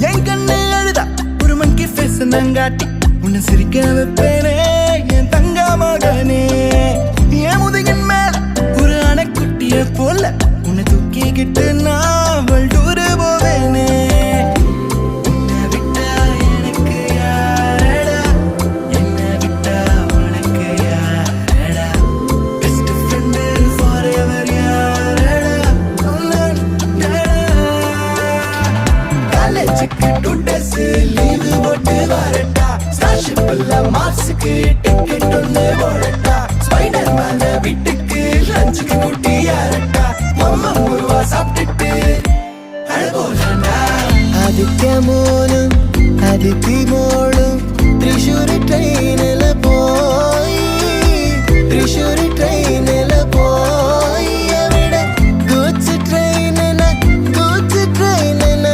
என் கண்ணு அழுதா ஒரு மங்கி ஃபேஸ் நங்காட்டி உன்னை சிரிக்க வைப்பேனே என் தங்க மகனே. என் முதுகின் மேல ஒரு அணைக்குட்டிய போல உன்னை தூக்கிக்கிட்டு நான் டூரு போவேனே. உன்னை விட்டா எனக்கு யாரடா, என்னை விட்டா உனக்கு யாரடா, பெஸ்ட் ஃப்ரெண்டு ஃபாரெவர் யாரடா, காலேஜுக்கு 2 days லீவு போட்டு வரட்டா, ஸ்டார்ஷிப்ல மார்ஸுக்கு டிக்கெட் ஒன்று போடட்டா, ஸ்பைடர் மேல வீட்டுக்கு லஞ்சுக்கு கூட்டி யாரட்டா, மம்மா முருவா சாப்பிட்டுட்டு அழகோலண்டா. ആദിത്യമോനും അതിഥിമോളും തൃശ്ശൂർ ട്രെയിനിൽ പോയി, തൃശ്ശൂർ ട്രെയിൻ